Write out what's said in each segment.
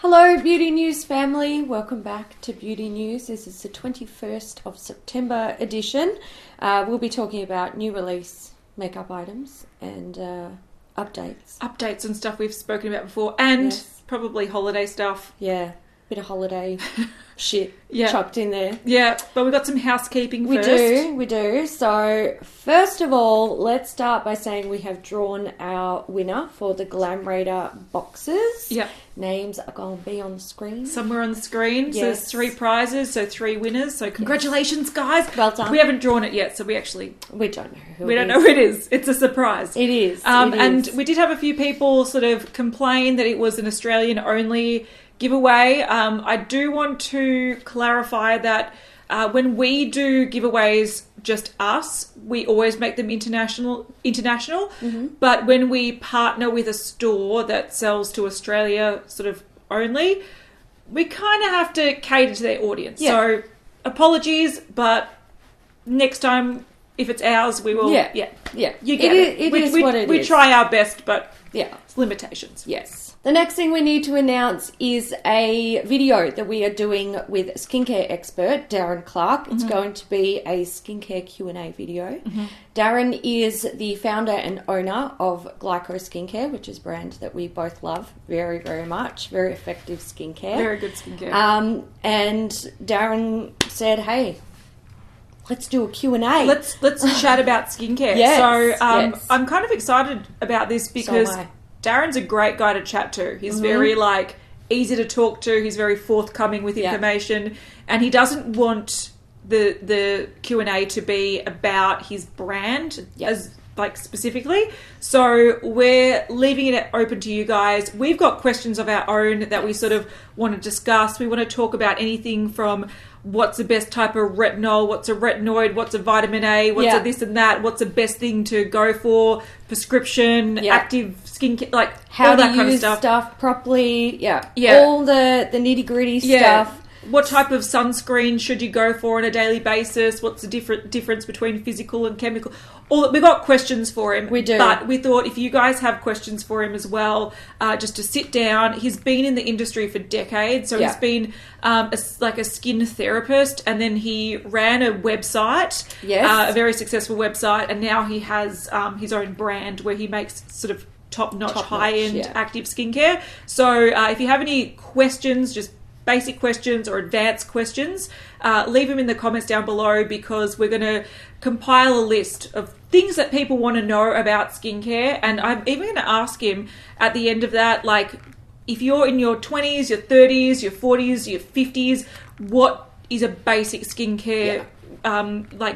Hello Beauty News family, welcome back to Beauty News. This is the 21st of September edition. We'll be talking about new release makeup items and updates. Updates and stuff we've spoken about before, and probably holiday stuff. Yeah, bit of holiday shit chucked in there. Yeah, but we've got some housekeeping first. We do. So, first of all, let's start by saying we have drawn our winner for the Glam Raider boxes. Yep. Names are going to be on the screen. Somewhere on the screen. Yes. So there's 3 prizes, so 3 winners. So congratulations, guys. Well done. We haven't drawn it yet, so we don't know who it is. It's a surprise. It is. And we did have a few people sort of complain that it was an Australian only giveaway. I do want to clarify that when we do giveaways, just us, we always make them international. Mm-hmm. But when we partner with a store that sells to Australia sort of only, we kind of have to cater to their audience. Yeah. So apologies, but next time, if it's ours, we will. Yeah. You get it. It is what it is. We try our best, but it's limitations. Yes. The next thing we need to announce is a video that we are doing with skincare expert Darren Clark. It's going to be a skincare Q&A video. Mm-hmm. Darren is the founder and owner of Glyco Skincare, which is a brand that we both love very, very much. Very effective skincare. Very good skincare. And Darren said, hey, let's do a Q&A. Let's chat about skincare. Yes, So I'm kind of excited about this because Darren's a great guy to chat to. He's very easy to talk to. He's very forthcoming with information, and he doesn't want the Q&A to be about his brand as specifically. So we're leaving it open to you guys. We've got questions of our own that we sort of want to discuss. We want to talk about anything from what's the best type of retinol, what's a retinoid, what's a vitamin A, what's a this and that, what's the best thing to go for, prescription, active skincare, how all that to kind of use stuff. properly, all the nitty-gritty stuff. What type of sunscreen should you go for on a daily basis? What's the difference between physical and chemical? We've got questions for him. We do. But we thought if you guys have questions for him as well, just to sit down. He's been in the industry for decades. So he's been a skin therapist. And then he ran a website, a very successful website. And now he has his own brand where he makes sort of top-notch, high-end active skincare. So if you have any questions, just basic questions or advanced questions, leave them in the comments down below, because we're going to compile a list of things that people want to know about skincare. And I'm even going to ask him at the end of that, if you're in your 20s, your 30s, your 40s, your 50s, what is a basic skincare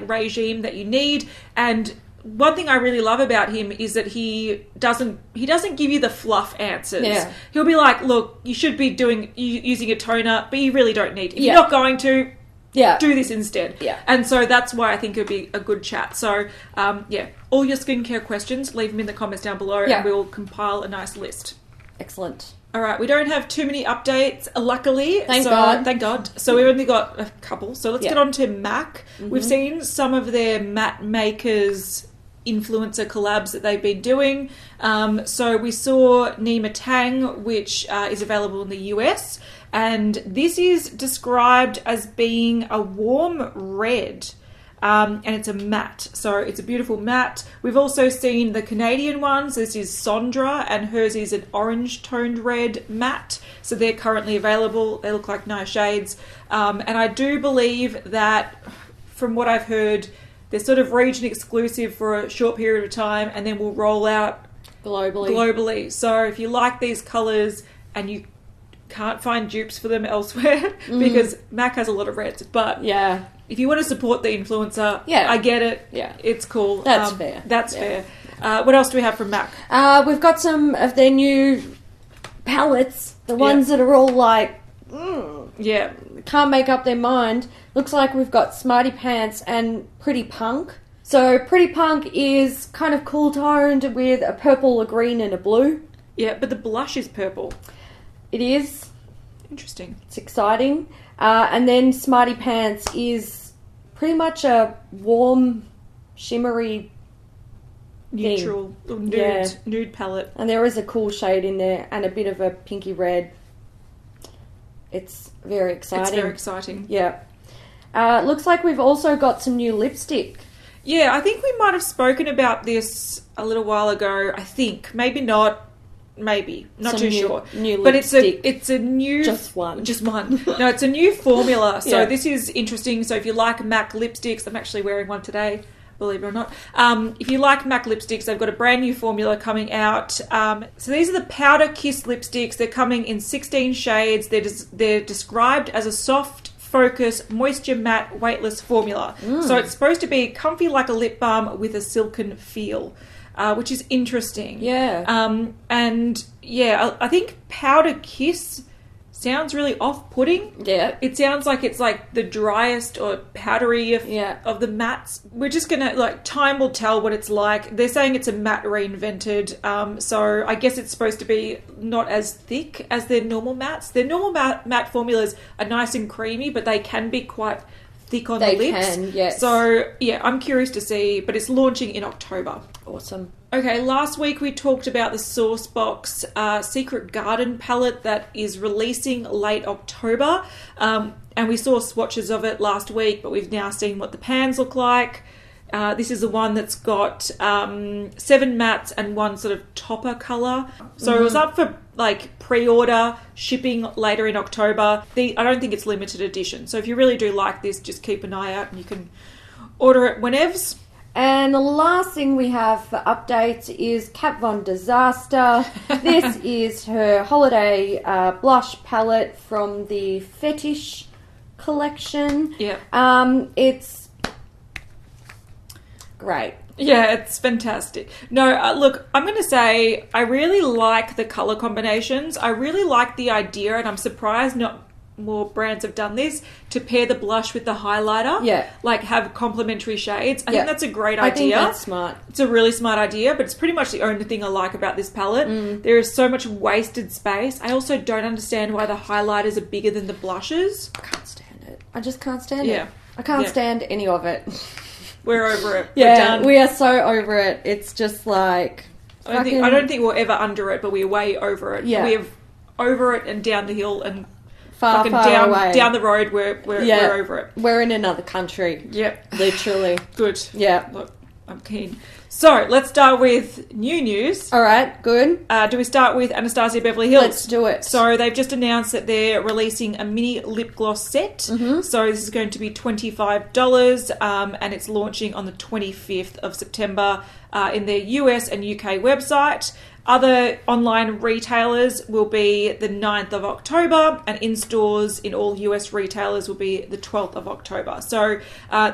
regime that you need? And one thing I really love about him is that he doesn't give you the fluff answers. Yeah. He'll be like, look, you should be using a toner, but you really don't need. If you're not going to, do this instead. Yeah. And so that's why I think it would be a good chat. So, all your skincare questions, leave them in the comments down below, and we'll compile a nice list. Excellent. All right, we don't have too many updates, luckily. Thank God. So we've only got a couple. So let's get on to MAC. Mm-hmm. We've seen some of their matte makers influencer collabs that they've been doing. So we saw Nyma Tang, which is available in the US, and this is described as being a warm red, and it's a matte, so it's a beautiful matte. We've also seen the Canadian ones. This is Sonjdra, and hers is an orange toned red matte, so they're currently available. They look like nice shades, and I do believe that, from what I've heard, they're sort of region exclusive for a short period of time, and then we'll roll out globally. So if you like these colours and you can't find dupes for them elsewhere, because MAC has a lot of reds, but if you want to support the influencer, I get it. Yeah, it's cool. That's fair. That's fair. What else do we have from MAC? We've got some of their new palettes, the ones that are all can't make up their mind. Looks like we've got Smarty Pants and Pretty Punk. So Pretty Punk is kind of cool toned with a purple, a green and a blue. Yeah, but the blush is purple. It is. Interesting. It's exciting. And then Smarty Pants is pretty much a warm, shimmery neutral, nude palette. And there is a cool shade in there and a bit of a pinky red. It's very exciting. It's very exciting. Yeah. Looks like we've also got some new lipstick. Yeah, I think we might have spoken about this a little while ago. I think. Maybe not. Maybe. Not too sure. New but lipstick. it's a new... Just one. Just one. No, it's a new formula. So Yeah. this is interesting. So if you like MAC lipsticks, I'm actually wearing one today, believe it or not. If you like MAC lipsticks, they've got a brand new formula coming out. So these are the Powder Kiss lipsticks. They're coming in 16 shades. They're described as a soft, focus, moisture matte, weightless formula. So it's supposed to be comfy like a lip balm with a silken feel. Which is interesting. Yeah. And yeah, I think Powder Kiss sounds really off-putting. Yeah. It sounds like it's like the driest or powdery of the mattes. We're just gonna, like, time will tell what it's like. They're saying it's a matte reinvented. So I guess it's supposed to be not as thick as their normal mattes. Their normal matte formulas are nice and creamy, but they can be quite thick on the lips. They can, yes. So, yeah, I'm curious to see, but it's launching in October. Awesome. Okay, last week we talked about the Saucebox Secret Garden palette that is releasing late October. And we saw swatches of it last week, but we've now seen what the pans look like. This is the one that's got 7 mattes and 1 sort of topper colour. So it was up for like pre-order, shipping later in October. I don't think it's limited edition. So if you really do like this, just keep an eye out and you can order it whenevs. And the last thing we have for updates is Kat Von Disaster. This is her holiday blush palette from the Fetish collection. Yeah. It's great. Yeah, it's fantastic. No, look, I'm going to say I really like the colour combinations. I really like the idea, and I'm surprised not more brands have done this, to pair the blush with the highlighter. Yeah. Like, have complementary shades. I think that's a great idea. I think that's smart. It's a really smart idea, but it's pretty much the only thing I like about this palette. There is so much wasted space. I also don't understand why the highlighters are bigger than the blushes. I can't stand it. I just can't stand Yeah. it. I can't stand any of it. We're over it. Yeah, We're done. we are so over it. It's just like... I don't think we're ever under it, but we're way over it. Yeah. We're over it and down the hill and far away. Down the road. We're over it. We're in another country. Yep. Literally. Good. Yeah. Look, I'm keen. So, let's start with new news. All right, good. Do we start with Anastasia Beverly Hills? Let's do it. So, they've just announced that they're releasing a mini lip gloss set. So, this is going to be $25, and it's launching on the 25th of September in their US and UK website. Other online retailers will be the 9th of October, and in stores in all US retailers will be the 12th of October. So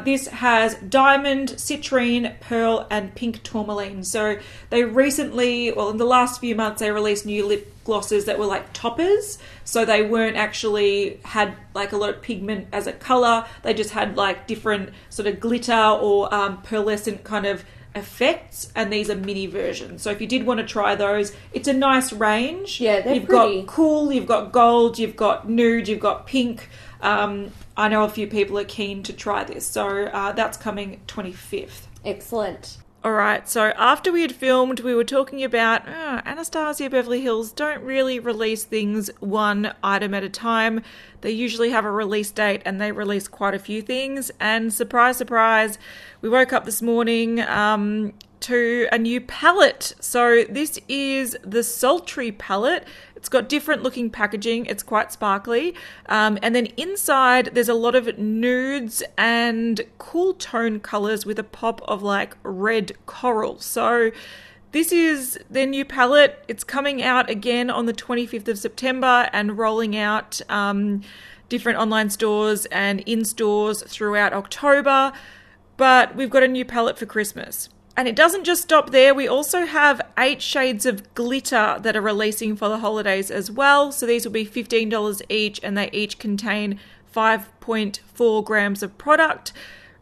this has diamond, citrine, pearl, and pink tourmaline. So they recently, well, in the last few months, they released new lip glosses that were like toppers. So they weren't actually had like a lot of pigment as a colour. They just had like different sort of glitter or pearlescent kind of effects, and these are mini versions. So if you did want to try those, it's a nice range. Yeah, they're You've pretty. got cool, you've got gold, you've got nude, you've got pink. I know a few people are keen to try this. So that's coming 25th. Excellent. All right, so after we had filmed, we were talking about Anastasia Beverly Hills don't really release things one item at a time. They usually have a release date and they release quite a few things. And surprise, surprise, we woke up this morning to a new palette. So this is the Sultry Palette. It's got different looking packaging. It's quite sparkly. And then inside, there's a lot of nudes and cool tone colours with a pop of like red coral. So this is their new palette. It's coming out again on the 25th of September and rolling out different online stores and in stores throughout October. But we've got a new palette for Christmas. And it doesn't just stop there. We also have 8 shades of glitter that are releasing for the holidays as well. So these will be $15 each, and they each contain 5.4 grams of product,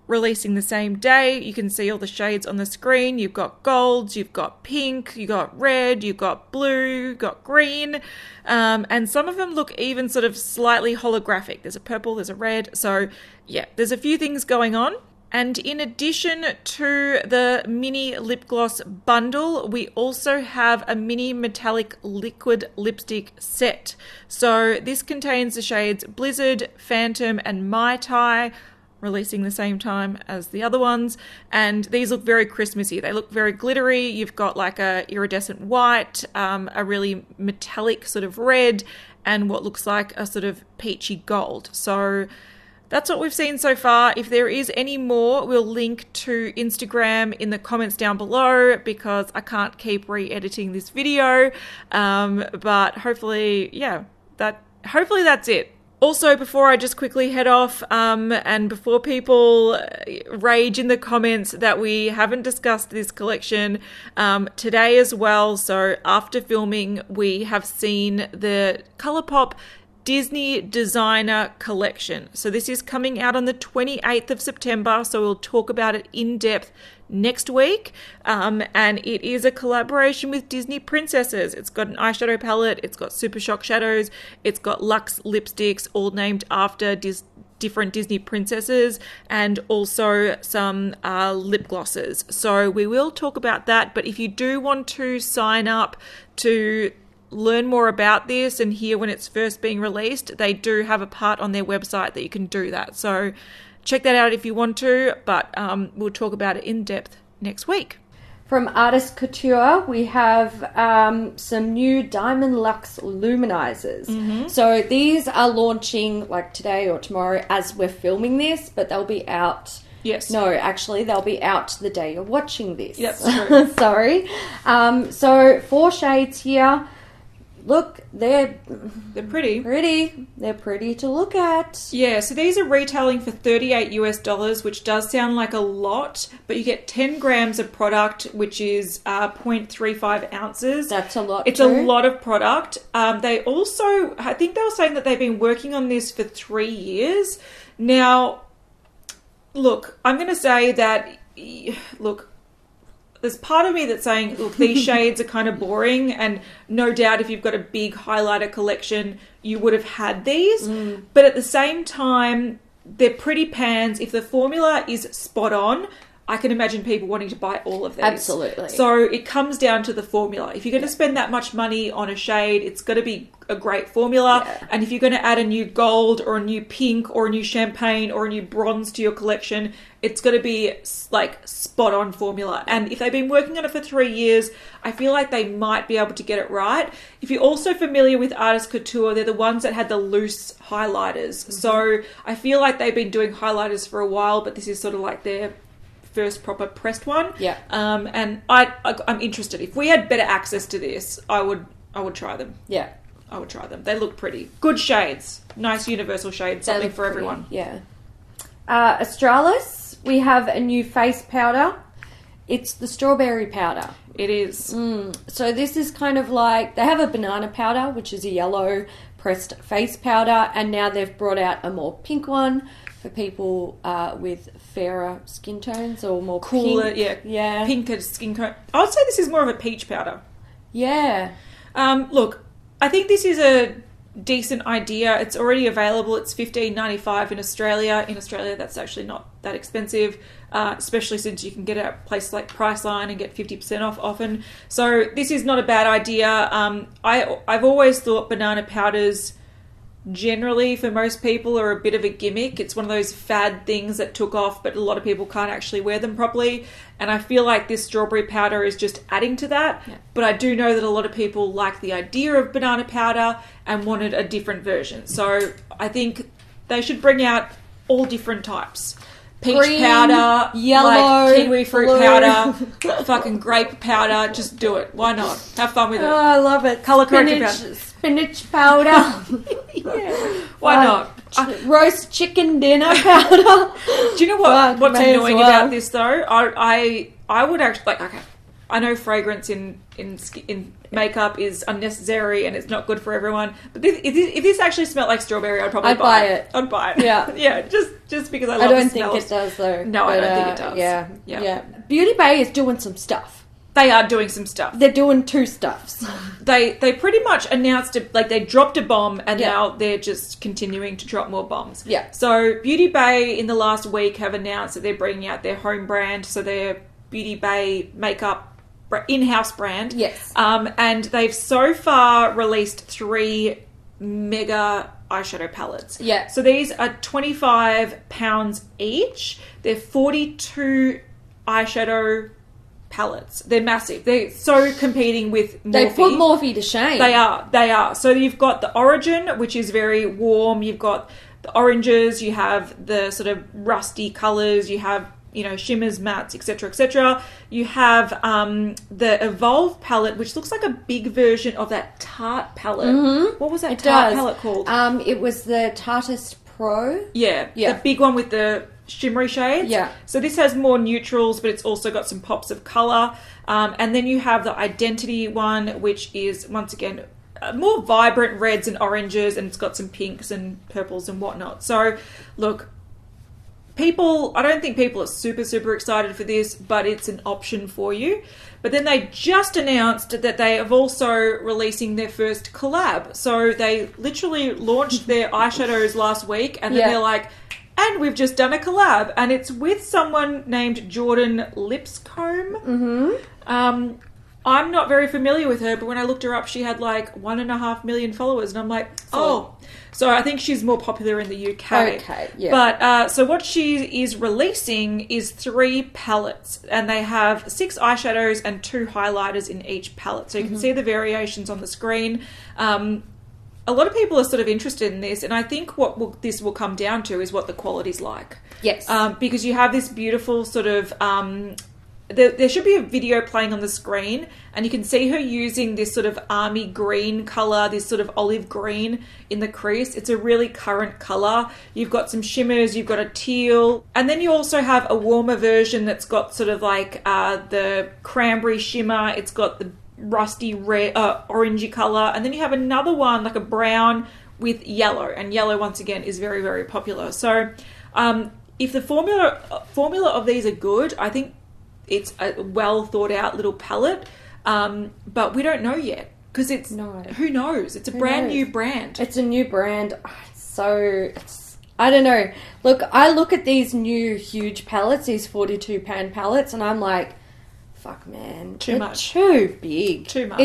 releasing the same day. You can see all the shades on the screen. You've got golds, you've got pink, you've got red, you've got blue, you've got green. And some of them look even sort of slightly holographic. There's a purple, there's a red. So yeah, there's a few things going on. And in addition to the mini lip gloss bundle, we also have a mini metallic liquid lipstick set. So this contains the shades Blizzard, Phantom, and Mai Tai, releasing the same time as the other ones. And these look very Christmassy. They look very glittery. You've got like a iridescent white, a really metallic sort of red, and what looks like a sort of peachy gold. So that's what we've seen so far. If there is any more, we'll link to Instagram in the comments down below because I can't keep re-editing this video. But hopefully, hopefully that's it. Also, before I just quickly head off, and before people rage in the comments that we haven't discussed this collection today as well. So after filming, we have seen the Colourpop Disney Designer Collection. So this is coming out on the 28th of September. So we'll talk about it in depth next week. And it is a collaboration with Disney princesses. It's got an eyeshadow palette. It's got Super Shock shadows. It's got Luxe lipsticks, all named after different Disney princesses, and also some lip glosses. So we will talk about that. But if you do want to sign up to learn more about this and hear when it's first being released, they do have a part on their website that you can do that. So check that out if you want to, but we'll talk about it in depth next week. From Artist Couture, we have some new Diamond Luxe Luminizers. Mm-hmm. So these are launching like today or tomorrow as we're filming this, but they'll be out. Yes. No, actually, they'll be out the day you're watching this. Yep, that's true. Sorry. So 4 shades here. Look, they're pretty. They're pretty to look at. Yeah, so these are retailing for $38 US, which does sound like a lot, but you get 10 grams of product, which is 0.35 ounces. That's a lot. It's a lot of product. They also, I think they were saying that they've been working on this for 3 years. Now, look, I'm going to say that, look, there's part of me that's saying, look, these shades are kind of boring, and no doubt if you've got a big highlighter collection, you would have had these. But at the same time, they're pretty pans. If the formula is spot on, I can imagine people wanting to buy all of these. Absolutely. So it comes down to the formula. If you're going to spend that much money on a shade, it's got to be a great formula. Yeah. And if you're going to add a new gold or a new pink or a new champagne or a new bronze to your collection, it's got to be like spot on formula. And if they've been working on it for 3 years, I feel like they might be able to get it right. If you're also familiar with Artist Couture, they're the ones that had the loose highlighters. Mm-hmm. So I feel like they've been doing highlighters for a while, but this is sort of like their first proper pressed one. Yeah. And I'm interested. If we had better access to this, I would try them. Yeah. I would try them. They look pretty. Good shades. Nice universal shades. Something for everyone. Yeah. Australis, we have a new face powder. It's the strawberry powder. It is. So this is kind of like, they have a banana powder, which is a yellow pressed face powder, and now they've brought out a more pink one for people with fairer skin tones or more cooler, pink. Yeah. Pinker skin tone. I would say this is more of a peach powder. Yeah. Look, I think this is a decent idea. It's already available. It's $15.95 in Australia. In Australia, that's actually not that expensive, especially since you can get it at places like Priceline and get 50% off often. So this is not a bad idea. I've always thought banana powders generally for most people are a bit of a gimmick. It's one of those fad things that took off, but a lot of people can't actually wear them properly. And I feel like this strawberry powder is just adding to that. Yeah. But I do know that a lot of people like the idea of banana powder and wanted a different version. So I think they should bring out all different types. Peach green, powder, yellow, like kiwi fruit blue. powder, fucking grape powder. Just do it. Why not? Have fun with it. Oh, I love it. Colour corrected powder. Spinach powder. Yeah. Why not? Roast chicken dinner powder. Do you know what's annoying about this though? I would actually like. Okay, I know fragrance in makeup is unnecessary and it's not good for everyone. But if this actually smelled like strawberry, I'd probably buy it. I'd buy it. Yeah, yeah. Just because I love. I don't think it does though. No, I don't think it does. Yeah. Beauty Bay is doing some stuff. They are doing some stuff. They're doing two stuffs. They pretty much announced it, like they dropped a bomb and Yeah. now they're just continuing to drop more bombs. Yeah. So Beauty Bay in the last week have announced that they're bringing out their home brand, so their Beauty Bay makeup in-house brand. Yes. And they've so far released 3 mega eyeshadow palettes. Yeah. So these are £25 each. They're 42 eyeshadow palettes. They're massive. They're so competing with Morphe. They put Morphe to shame. They are. So you've got the Origin, which is very warm. You've got the oranges. You have the sort of rusty colours. You have, shimmers, mattes, etc., etc. You have the Evolve palette, which looks like a big version of that Tarte palette. Mm-hmm. What was that Tarte palette called? It was the Tartist Pro. Yeah. The big one with the shimmery shades. Yeah. So this has more neutrals, but it's also got some pops of colour. And then you have the Identity one, which is, once again, more vibrant reds and oranges, and it's got some pinks and purples and whatnot. So, look, I don't think people are super, super excited for this, but it's an option for you. But then they just announced that they have also releasing their first collab. So they literally launched their eyeshadows last week, and then they're like, and we've just done a collab, and it's with someone named Jordyn Lipscomb. Mm-hmm. I'm not very familiar with her, but when I looked her up, she had like 1.5 million followers, and I'm like, oh. So I think she's more popular in the UK. Okay, yeah. But so what she is releasing is 3 palettes, and they have 6 eyeshadows and 2 highlighters in each palette. So you can see the variations on the screen. A lot of people are sort of interested in this, and I think this will come down to is what the quality's like. Yes. Because you have this beautiful sort of... there should be a video playing on the screen, and you can see her using this sort of army green colour, this sort of olive green in the crease. It's a really current colour. You've got some shimmers, you've got a teal, and then you also have a warmer version that's got sort of like the cranberry shimmer. It's got the rusty red, orangey colour, and then you have another one like a brown with yellow, and yellow once again is very, very popular. So if the formula of these are good, I think it's a well thought out little palette, but we don't know yet because who knows? It's a brand new brand. It's a new brand, so I don't know. Look, I look at these new huge palettes, these 42 pan palettes, and I'm like, fuck, man, too much, too big, too much.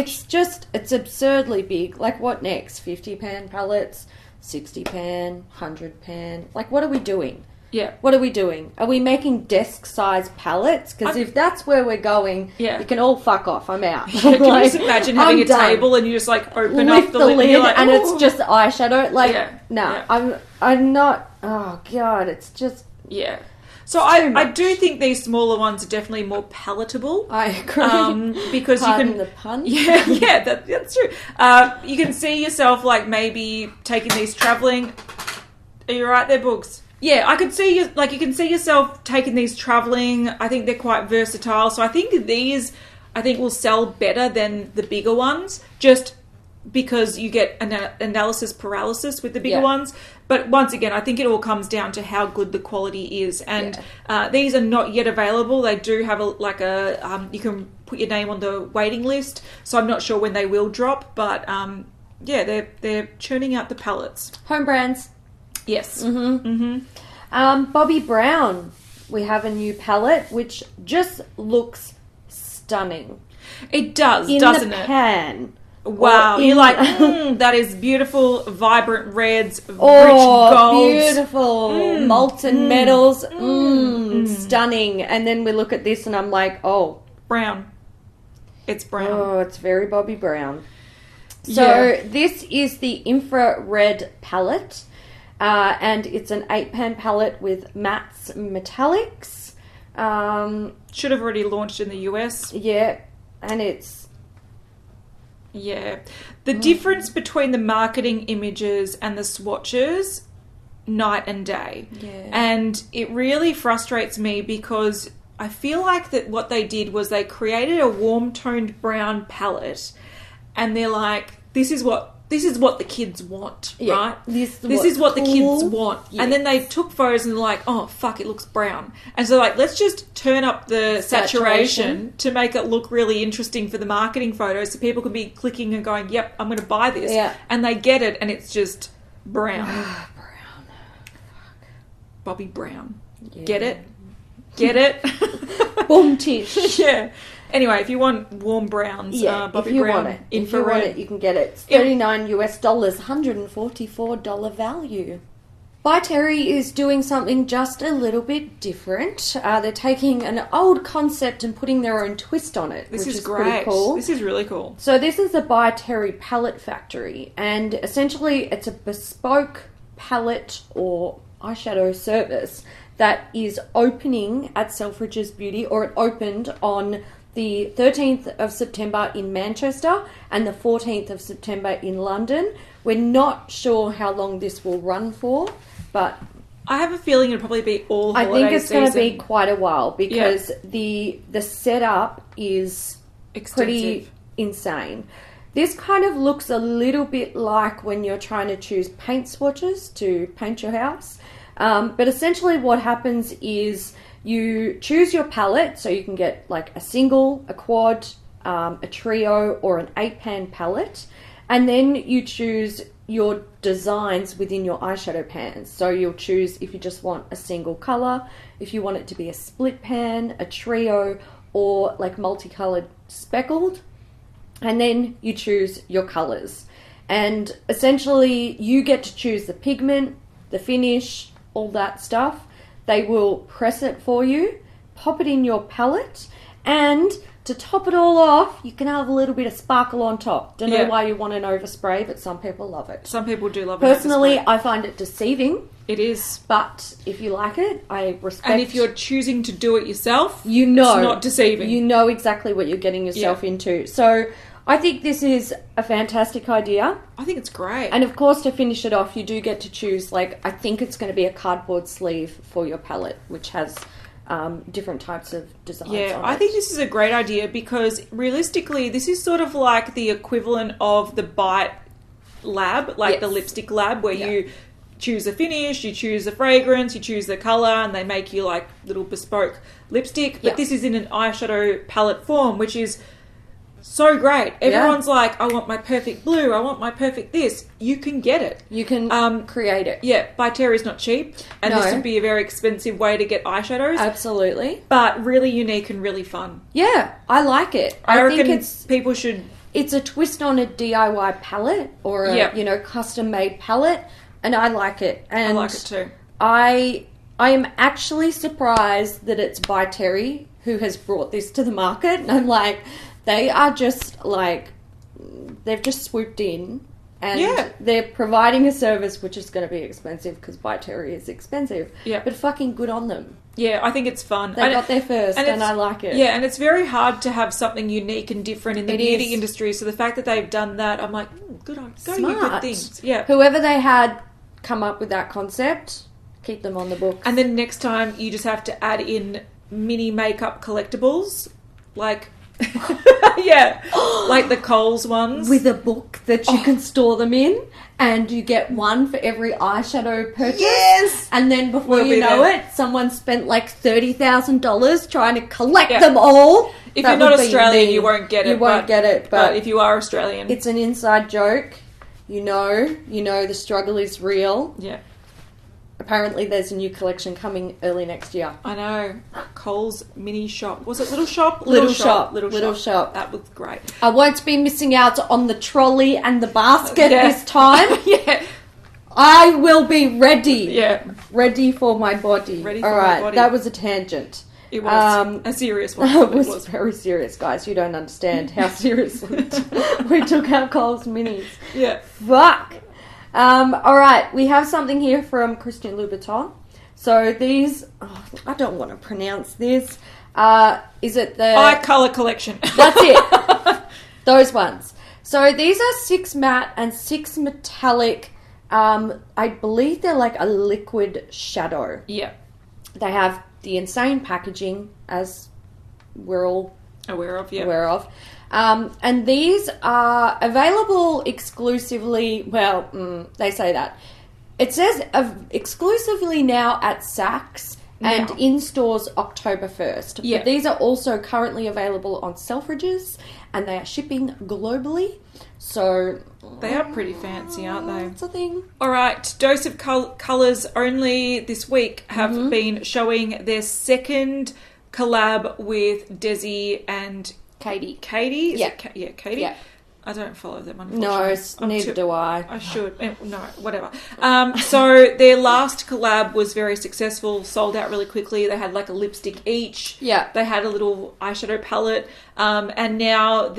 It's absurdly big. Like, what next? 50 pan palettes, 60 pan, 100 pan. Like, what are we doing? Yeah. What are we doing? Are we making desk-sized palettes? Because if that's where we're going, you can all fuck off. I'm out. Can you just imagine having a table and you just like open up the lid and, like, and it's just eyeshadow? Like, no, yeah. I'm not. Oh god, it's just So I do think these smaller ones are definitely more palatable. I agree. Because Pardon you can the pun. Yeah, that's true. You can see yourself like maybe taking these traveling. Are you right there, Boogs? Yeah, I could see you can see yourself taking these traveling. I think they're quite versatile. So I think these will sell better than the bigger ones, just because you get analysis paralysis with the bigger ones. But once again, I think it all comes down to how good the quality is. And these are not yet available. They do have you can put your name on the waiting list. So I'm not sure when they will drop, but they're churning out the palettes. Home brands. Yes. Mm-hmm. Mm-hmm. Bobbi Brown, we have a new palette which just looks stunning. It does, doesn't doesn't it? it? Pan. Wow, you're like, that is beautiful, vibrant reds, rich golds. Beautiful. Molten metals. Stunning. And then we look at this and I'm like, brown. It's brown. Oh, it's very Bobbi Brown. So this is the infrared palette. And it's an 8-pan palette with mattes metallics. Should have already launched in the US. Yeah, and it's... Yeah. The difference between the marketing images and the swatches, night and day. Yeah. And it really frustrates me because I feel like that what they did was they created a warm-toned brown palette and they're like, this is what this is what the kids want, right? This is what the kids want. Yes. And then they took photos and they're like, oh, fuck, it looks brown. And so like, let's just turn up the saturation to make it look really interesting for the marketing photos so people can be clicking and going, yep, I'm going to buy this. Yeah. And they get it and it's just brown. Brown. Bobbi Brown. Yeah. Get it? Get it? Boom tish. Yeah. Anyway, if you want warm browns, Bobbi if you Brown, want it, infrared. if you want it, you can get it. It's $39 US, $144 value. By Terry is doing something just a little bit different. They're taking an old concept and putting their own twist on it, This which is pretty great. cool. This is really cool. So this is the By Terry palette factory, and essentially it's a bespoke palette or eyeshadow service that is opening at Selfridges Beauty, or it opened on the 13th of September in Manchester and the 14th of September in London. We're not sure how long this will run for, but I have a feeling it'll probably be all holiday I think it's going to be season. quite a while because the setup is pretty Extensive. insane. This kind of looks a little bit like when you're trying to choose paint swatches to paint your house. But essentially what happens is you choose your palette, so you can get like a single, a quad, a trio, or an 8-pan palette. And then you choose your designs within your eyeshadow pans. So you'll choose if you just want a single colour, if you want it to be a split pan, a trio, or like multicolored speckled. And then you choose your colours. And essentially you get to choose the pigment, the finish, all that stuff. They will press it for you, pop it in your palette, and to top it all off, you can have a little bit of sparkle on top. Don't know why you want an overspray, but some people love it. Some people do love it. Personally, I find it deceiving. It is. But if you like it, I respect. And if you're choosing to do it yourself, you know, it's not deceiving. You know exactly what you're getting yourself into. So I think this is a fantastic idea. I think it's great. And of course, to finish it off, you do get to choose, like, I think it's going to be a cardboard sleeve for your palette, which has different types of designs on it. I think this is a great idea because realistically, this is sort of like the equivalent of the Bite lab, like the lipstick lab, where you choose a finish, you choose a fragrance, you choose the colour, and they make you like little bespoke lipstick. But this is in an eyeshadow palette form, which is so great. Everyone's like, I want my perfect blue, I want my perfect this. You can get it. You can create it. Yeah, By Terry's not cheap, and this would be a very expensive way to get eyeshadows. Absolutely. But really unique and really fun. Yeah, I like it. I think reckon people should... It's a twist on a DIY palette or a custom-made palette, and I like it. And I like it too. I am actually surprised that it's By Terry who has brought this to the market. And I'm like, they are just like, they've just swooped in and they're providing a service which is going to be expensive because By Terry is expensive. Yeah. But fucking good on them. Yeah, I think it's fun. They got there first and I like it. Yeah, and it's very hard to have something unique and different in the beauty industry. So the fact that they've done that, I'm like, good on, go you good things. Yeah. Whoever they had come up with that concept, keep them on the books. And then next time you just have to add in mini makeup collectibles, like... like the Coles ones. With a book that you can store them in, and you get one for every eyeshadow purchase. Yes! And then before you know it, someone spent like $30,000 trying to collect them all. If you're not Australian, you won't get it. You won't get it, but if you are Australian... It's an inside joke. You know the struggle is real. Yeah. Apparently there's a new collection coming early next year. I know. Coles mini shop. Was it Little Shop? Little Shop. That was great. I won't be missing out on the trolley and the basket this time. I will be ready. Yeah. Ready for my body. Ready for my body. That was a tangent. It was a serious one. It was very serious, guys. You don't understand how seriously we took our Coles minis. Yeah. Fuck. Alright, we have something here from Christian Louboutin. So these, I don't want to pronounce this. Is it the... Eye Colour Collection. That's it. Those ones. So these are 6 matte and 6 metallic. I believe they're like a liquid shadow. Yeah. They have the insane packaging, as we're all aware of. Yeah. Aware of. And these are available exclusively, they say that. It says exclusively now at Saks and in stores October 1st. Yeah. But these are also currently available on Selfridges and they are shipping globally. So they are pretty fancy, aren't they? That's a thing. All right, Dose of Colours only this week have been showing their second collab with Desi and Katy. Katy? Yeah. Katy. Yeah. I don't follow them, unfortunately. No, neither do I. I should. No, whatever. So their last collab was very successful, sold out really quickly. They had like a lipstick each. Yeah. They had a little eyeshadow palette. And now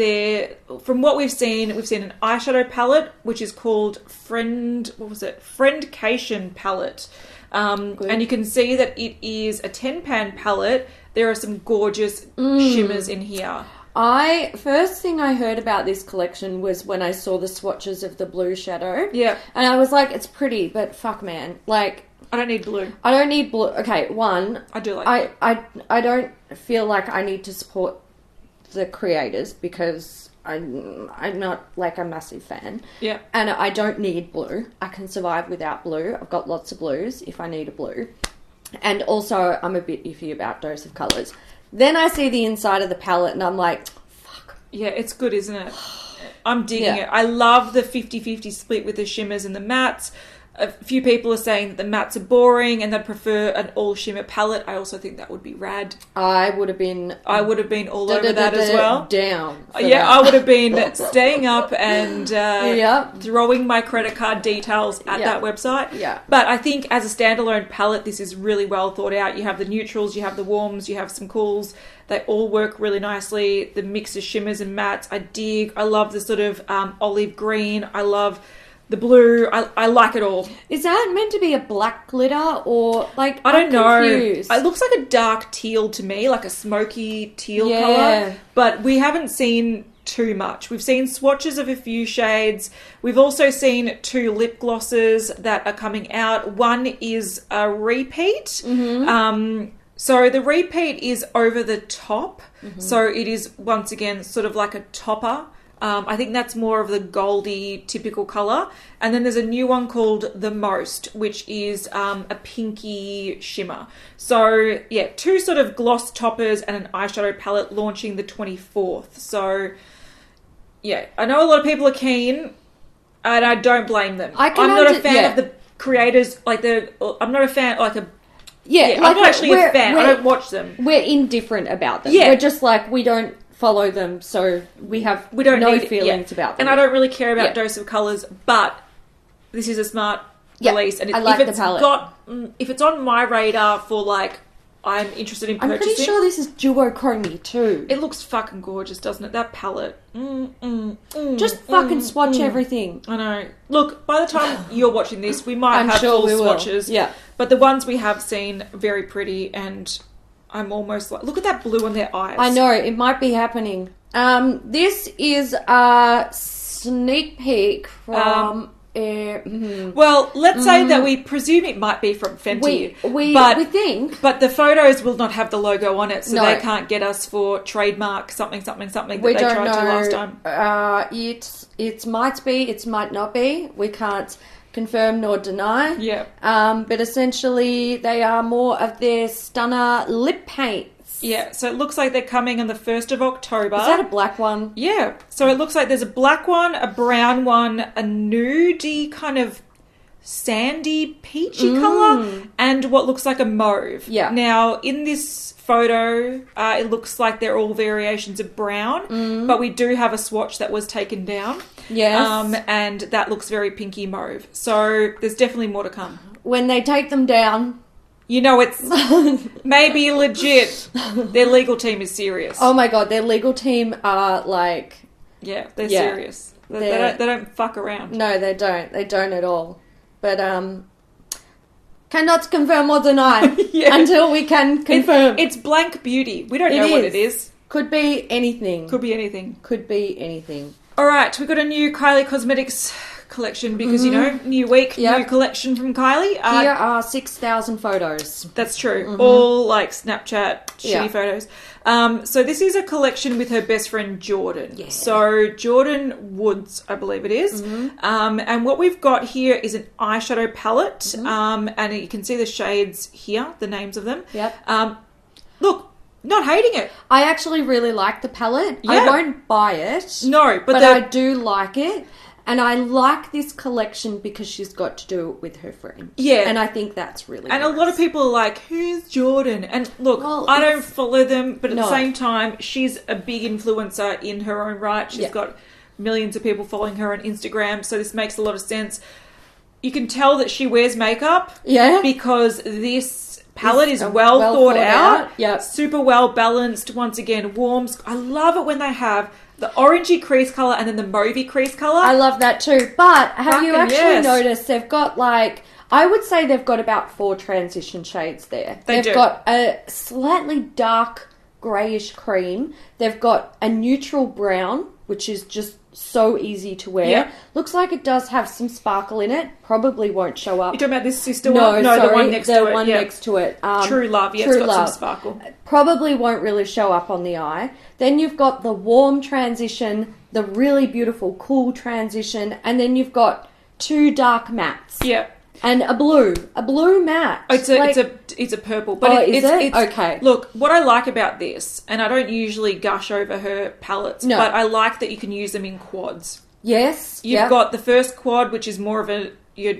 from what we've seen an eyeshadow palette, which is called Friendcation palette. And you can see that it is a 10-pan palette. There are some gorgeous shimmers in here. First thing I heard about this collection was when I saw the swatches of the blue shadow. Yeah. And I was like, it's pretty, but fuck, man. Like, I don't need blue. I don't need blue. Okay, one. I do like blue. I don't feel like I need to support the creators because I'm not like a massive fan. Yeah. And I don't need blue. I can survive without blue. I've got lots of blues if I need a blue. And also, I'm a bit iffy about Dose of Colours. Then I see the inside of the palette and I'm like, fuck. Yeah, it's good, isn't it? I'm digging it. I love the 50-50 split with the shimmers and the mattes. A few people are saying that the mattes are boring and they'd prefer an all shimmer palette. I also think that would be rad. I would have been all over that as well. Down. Yeah, I would have been staying up and throwing my credit card details at that website. Yeah. But I think as a standalone palette, this is really well thought out. You have the neutrals, you have the warms, you have some cools. They all work really nicely. The mix of shimmers and mattes, I dig. I love the sort of olive green. I love the blue. I like it all. Is that meant to be a black glitter or like? I don't know. Confused. It looks like a dark teal to me, like a smoky teal colour. But we haven't seen too much. We've seen swatches of a few shades. We've also seen 2 lip glosses that are coming out. One is a repeat. So the repeat is over the top. So it is once again sort of like a topper. I think that's more of the goldy typical colour. And then there's a new one called The Most, which is a pinky shimmer. So, yeah, 2 sort of gloss toppers and an eyeshadow palette launching the 24th. So, yeah, I know a lot of people are keen, and I don't blame them. I'm not a fan of the creators, I'm not a fan, I'm not actually a fan. I don't watch them. We're indifferent about them. Yeah. We're just like, we don't follow them, so we don't no feelings about them. And I don't really care about Dose of Colours, but this is a smart release. And I like the palette. If it's on my radar for I'm interested in purchasing. I'm pretty sure this is duochrome too. It looks fucking gorgeous, doesn't it? That palette. Just fucking swatch everything. I know. Look, by the time you're watching this, we might have full swatches. Yeah. But the ones we have seen, very pretty, and I'm almost like, look at that blue on their eyes. I know, it might be happening. This is a sneak peek from... Well, let's say that we presume it might be from Fenty. We think. But the photos will not have the logo on it, so they can't get us for trademark something that they tried to last time. It might be, it might not be. We can't confirm nor deny. Yeah. But essentially, they are more of their stunner lip paints. Yeah, so it looks like they're coming on the 1st of October. Is that a black one? Yeah. So it looks like there's a black one, a brown one, a nudie kind of sandy peachy colour, and what looks like a mauve. Yeah. Now, in this photo, it looks like they're all variations of brown, but we do have a swatch that was taken down. Yes. And that looks very pinky mauve. So there's definitely more to come. When they take them down... You know, it's maybe legit. Their legal team is serious. Oh my God, their legal team are like... Yeah, they're serious. They don't fuck around. No, they don't. They don't at all. But, cannot confirm or deny until we can confirm. It's blank beauty. We don't know what it is. Could be anything. Could be anything. Could be anything. All right, we've got a new Kylie Cosmetics collection because, you know, new week, new collection from Kylie. Here are 6,000 photos. That's true. All like Snapchat shitty photos. So this is a collection with her best friend Jordyn. Yeah. So Jordyn Woods, I believe it is. And what we've got here is an eyeshadow palette. And you can see the shades here, the names of them. Yep. Look, not hating it. I actually really like the palette. Yeah. I won't buy it. No, but I do like it. And I like this collection because she's got to do it with her friend. Yeah. And I think that's really nice. A lot of people are like, who's Jordyn? And look, I don't follow them, but at the same time, she's a big influencer in her own right. She's got millions of people following her on Instagram, so this makes a lot of sense. You can tell that she wears makeup. Yeah. Because this palette is well thought out. Yeah. Super well balanced. Once again, warms. I love it when they have the orangey crease colour and then the mauvey crease colour. I love that too. But have you actually noticed they've got like, I would say they've got about 4 transition shades there. They've got a slightly dark greyish cream. They've got a neutral brown, which is just so easy to wear. Yep. Looks like it does have some sparkle in it. Probably won't show up. You're talking about this sister one? No, sorry, the one next to it. The one next to it. True Love. Yeah, it's got some sparkle. Probably won't really show up on the eye. Then you've got the warm transition, the really beautiful cool transition, and then you've got 2 dark mattes. Yeah. And a blue matte. It's a purple. But is it? Okay. Look, what I like about this, and I don't usually gush over her palettes, but I like that you can use them in quads. Yes. You've got the first quad, which is more of your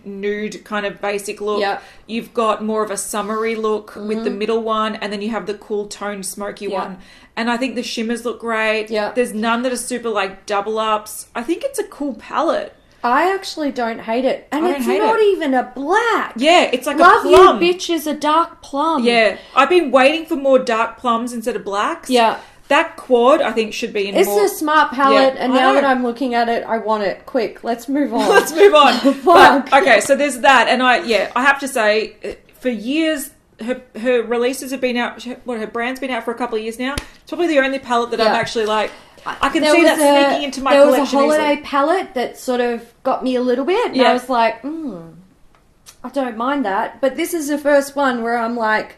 nude kind of basic look. Yep. You've got more of a summery look with the middle one, and then you have the cool toned smoky one. And I think the shimmers look great. Yeah. There's none that are super like double ups. I think it's a cool palette. I actually don't hate it. And it's not even a black. Yeah, it's like Love a plum. You bitch is a dark plum. Yeah. I've been waiting for more dark plums instead of blacks. Yeah. That quad, I think, should be in more... It's a smart palette, and now that I'm looking at it, I want it. Quick, let's move on. Let's move on. But, okay, so there's that. And I have to say, for years... Her releases have been out... her brand's been out for a couple of years now. It's probably the only palette that I'm actually like... I can see that sneaking into my collection. There was a holiday palette that sort of got me a little bit. And I was like, I don't mind that. But this is the first one where I'm like,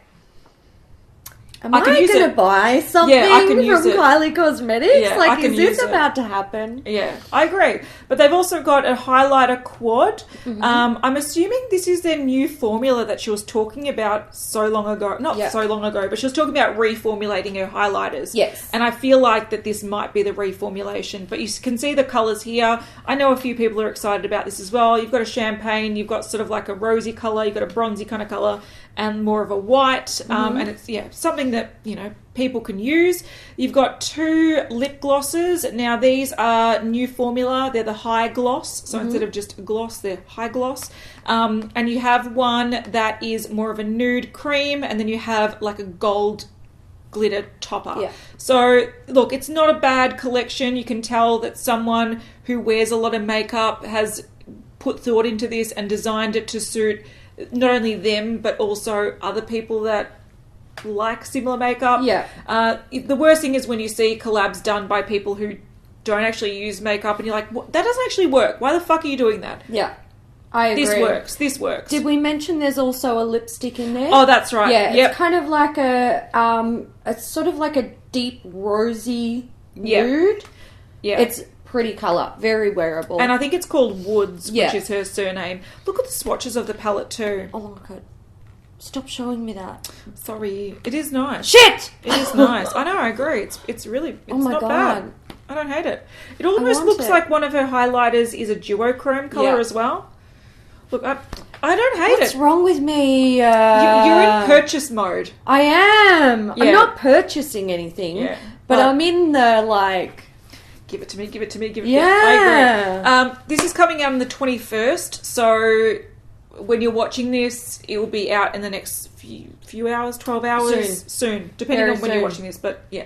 am I going to buy something from Kylie Cosmetics? Yeah, like, is this about to happen? Yeah, I agree. But they've also got a highlighter quad. I'm assuming this is their new formula that she was talking about so long ago. Not so long ago, but she was talking about reformulating her highlighters. Yes. And I feel like that this might be the reformulation. But you can see the colours here. I know a few people are excited about this as well. You've got a champagne. You've got sort of like a rosy colour. You've got a bronzy kind of colour. And more of a white, and it's something that people can use. You've got 2 lip glosses. Now these are new formula. They're the high gloss, so instead of just a gloss, they're high gloss. And you have one that is more of a nude cream, and then you have like a gold glitter topper. Yeah. So look, it's not a bad collection. You can tell that someone who wears a lot of makeup has put thought into this and designed it to suit not only them, but also other people that like similar makeup. Yeah. The worst thing is when you see collabs done by people who don't actually use makeup and you're like, that doesn't actually work. Why the fuck are you doing that? Yeah. I agree. This works. Did we mention there's also a lipstick in there? Oh, that's right. Yeah, it's kind of like it's sort of like a deep rosy nude. Yeah. It's pretty colour, very wearable. And I think it's called Woods, which is her surname. Look at the swatches of the palette too. Oh, look at it. Stop showing me that. Sorry. It is nice. Shit! It is nice. I know, I agree. It's really, it's not bad. I don't hate it. It almost looks like one of her highlighters is a duochrome colour as well. Look, I don't hate What's wrong with me? You're in purchase mode. I am. Yeah. I'm not purchasing anything, but I'm in the like... Give it to me, give it to me, give it to me. I agree. This is coming out on the 21st, so when you're watching this, it will be out in the next few hours, 12 hours. Soon, depending on when you're watching this. But yeah,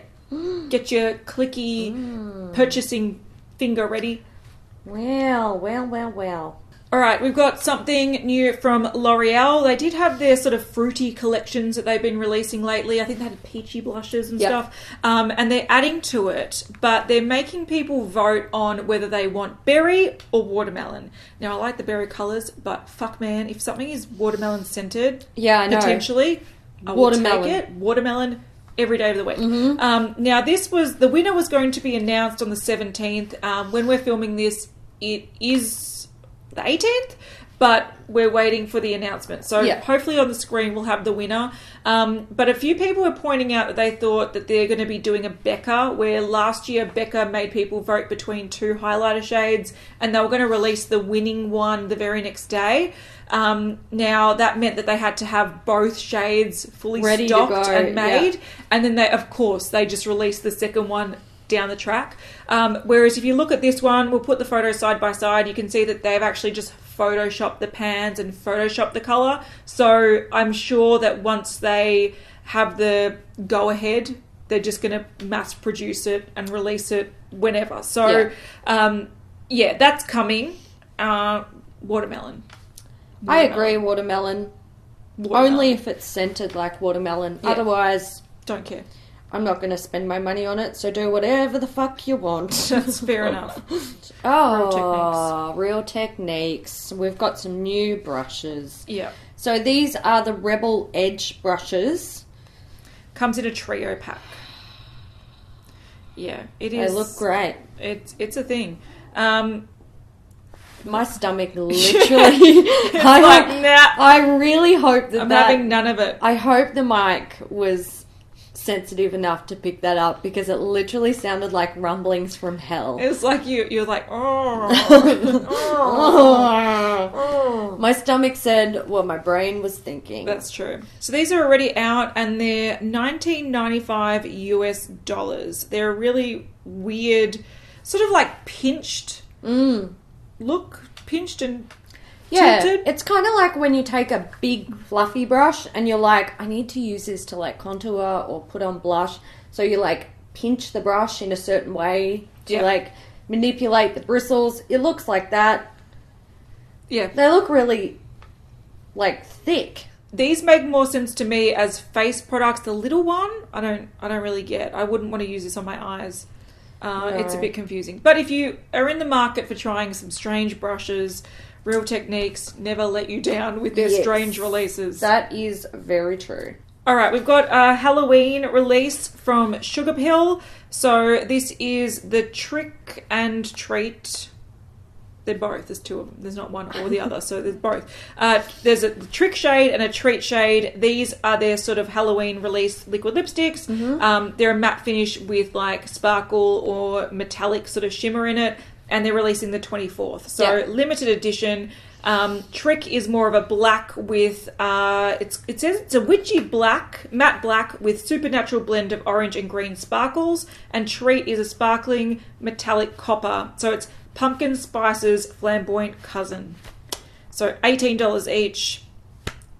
get your clicky purchasing finger ready. Well. All right, we've got something new from L'Oreal. They did have their sort of fruity collections that they've been releasing lately. I think they had peachy blushes and stuff. And they're adding to it, but they're making people vote on whether they want berry or watermelon. Now, I like the berry colours, but fuck, man, if something is watermelon scented, I know. Potentially, I will take it. Watermelon every day of the week. Now, the winner was going to be announced on the 17th. When we're filming this, it is the 18th, but we're waiting for the announcement. So hopefully on the screen we'll have the winner. But a few people were pointing out that they thought that they're going to be doing a Becca, where last year Becca made people vote between 2 highlighter shades, and they were going to release the winning one the very next day. Now that meant that they had to have both shades fully ready stocked to go, and made, and then they just released the second one down the track. Whereas if you look at this one, we'll put the photos side by side, you can see that they've actually just photoshopped the pans and photoshopped the colour. So I'm sure that once they have the go ahead, they're just going to mass produce it and release it whenever. So that's coming. Watermelon. I agree, watermelon. Only if it's scented like watermelon. Otherwise, don't care. I'm not going to spend my money on it, so do whatever the fuck you want. That's fair enough. Real Techniques. We've got some new brushes. Yeah. So these are the Rebel Edge brushes. Comes in a trio pack. Yeah, it is. They look great. It's a thing. My stomach literally... I really hope that I'm having none of it. I hope the mic was sensitive enough to pick that up, because it literally sounded like rumblings from hell. It was like you're like, My stomach said what my brain was thinking. That's true. So these are already out, and they're $19.95 US. They're a really weird, sort of like pinched look, pinched and tilted. It's kind of like when you take a big fluffy brush and you're like, I need to use this to like contour or put on blush. So you like pinch the brush in a certain way to like manipulate the bristles. It looks like that. Yeah. They look really like thick. These make more sense to me as face products. The little one, I don't really get. I wouldn't want to use this on my eyes. No. It's a bit confusing. But if you are in the market for trying some strange brushes, Real Techniques never let you down with their strange releases. That is very true. All right, we've got a Halloween release from Sugar Pill. So this is the Trick and Treat. They're both. There's two of them. There's not one or the other. So there's both. There's a Trick shade and a Treat shade. These are their sort of Halloween release liquid lipsticks. They're a matte finish with like sparkle or metallic sort of shimmer in it. And they're releasing the 24th. So limited edition. Trick is more of a black with, it says it's a witchy black, matte black with supernatural blend of orange and green sparkles. And Treat is a sparkling metallic copper. So it's pumpkin spices flamboyant cousin. So $18 each,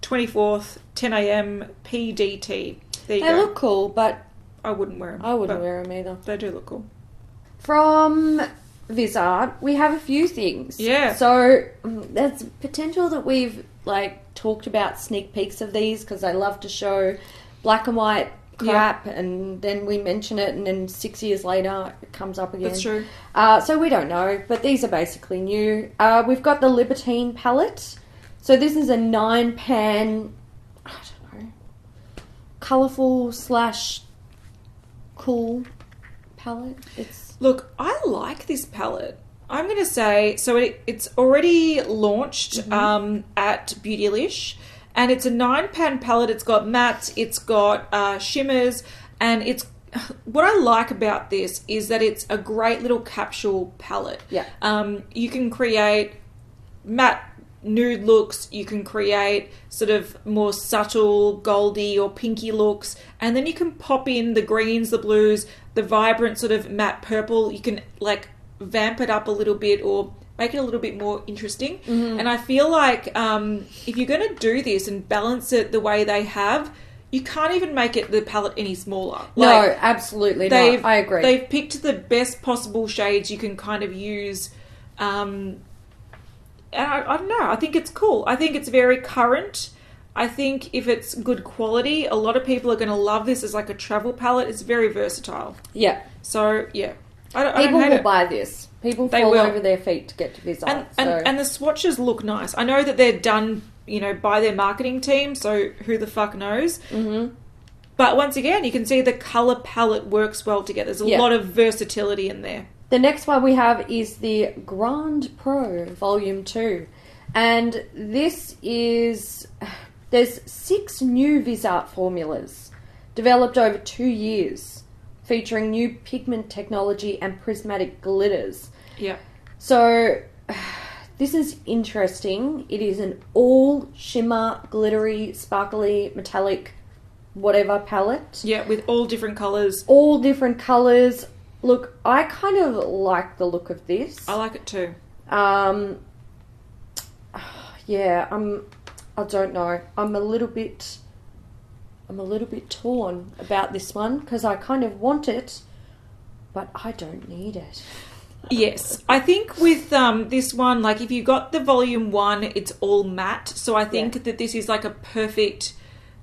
24th, 10 a.m. PDT. There you go. They look cool, but I wouldn't wear them. I wouldn't wear them either. They do look cool. From Viseart, we have a few things. Yeah. So there's potential that we've like talked about sneak peeks of these, because I love to show black and white crap and then we mention it and then 6 years later it comes up again. That's true. So we don't know, but these are basically new. We've got the Libertine palette. So this is a 9-pan, I don't know, colourful / cool palette. Look, I like this palette. I'm going to say, so it's already launched at Beautylish, and it's a 9-pan palette. It's got mattes, it's got shimmers, and it's what I like about this is that it's a great little capsule palette. Yeah. You can create matte nude looks, you can create sort of more subtle goldy or pinky looks, and then you can pop in the greens, the blues, the vibrant sort of matte purple. You can like vamp it up a little bit or make it a little bit more interesting. And I feel like if you're going to do this and balance it the way they have, you can't even make it the palette any smaller. No, absolutely not. I agree. They've picked the best possible shades you can kind of use And I don't know. I think it's cool. I think it's very current. I think if it's good quality, a lot of people are going to love this as like a travel palette. It's very versatile. Yeah. So, yeah. I don't People hate will it. buy this. People They fall will. over their feet to get to Viseart. And the swatches look nice. I know that they're done, by their marketing team, so who the fuck knows. Mm-hmm. But once again, you can see the colour palette works well together. There's a lot of versatility in there. The next one we have is the Grande Pro Volume 2. And this is... There's 6 new Viseart formulas developed over 2 years, featuring new pigment technology and prismatic glitters. Yeah. So, this is interesting. It is an all shimmer, glittery, sparkly, metallic, whatever palette. Yeah, with all different colours. All different colours. Look, I kind of like the look of this. I like it too. Yeah, I don't know. I'm a little bit torn about this one because I kind of want it, but I don't need it. Yes, I think with this one, like if you got the volume 1, it's all matte. So I think that this is like a perfect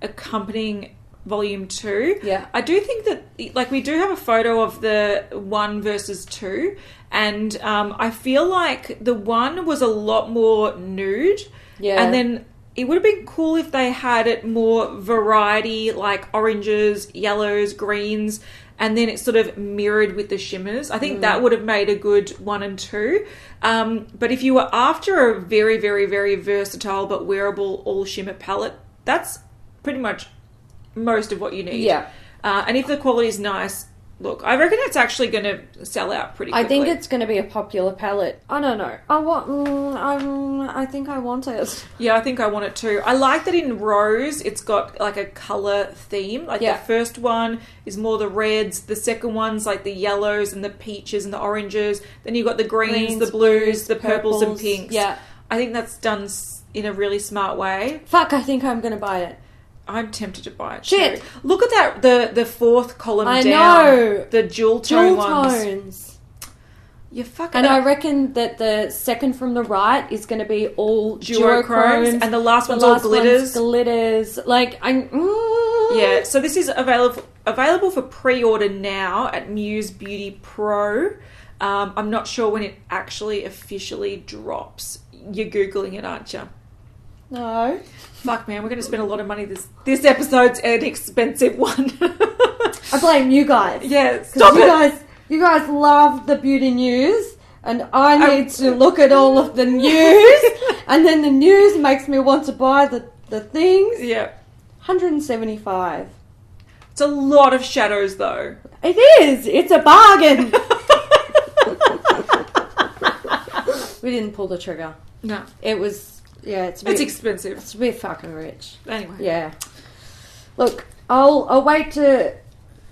accompanying volume 2. Yeah. I do think that, like, we do have a photo of the 1 versus 2, and I feel like the 1 was a lot more nude. Yeah. And then it would have been cool if they had it more variety, like oranges, yellows, greens, and then it sort of mirrored with the shimmers. I think that would have made a good 1 and 2. But if you were after a very, very, very versatile but wearable all shimmer palette, that's pretty much most of what you need. Yeah. And if the quality is nice, look, I reckon it's actually going to sell out pretty quickly. I think it's going to be a popular palette. I don't know. I think I want it. Yeah, I think I want it too. I like that in Rose, it's got like a colour theme. Like the first one is more the reds. The second one's like the yellows and the peaches and the oranges. Then you've got the greens, the blues, the purples and pinks. Yeah. I think that's done in a really smart way. Fuck, I think I'm going to buy it. I'm tempted to buy it. Shit. Too. Look at that, the fourth column down. I know. The jewel tone ones. tones. You fucking... And I reckon that the second from the right is going to be all duochromes. And the last one's all glitters. Glitters. Like, Yeah, so this is available for pre-order now at Muse Beauty Pro. I'm not sure when it actually officially drops. You're Googling it, aren't you? No. Fuck, man, we're going to spend a lot of money. This episode's an expensive one. I blame you guys. Yeah, stop it. You guys love the beauty news, and I need to look at all of the news, and then the news makes me want to buy the things. Yeah. 175. It's a lot of shadows, though. It is. It's a bargain. We didn't pull the trigger. No. It was... Yeah, it's expensive. It's a bit fucking rich. Anyway. Yeah. Look, I'll wait to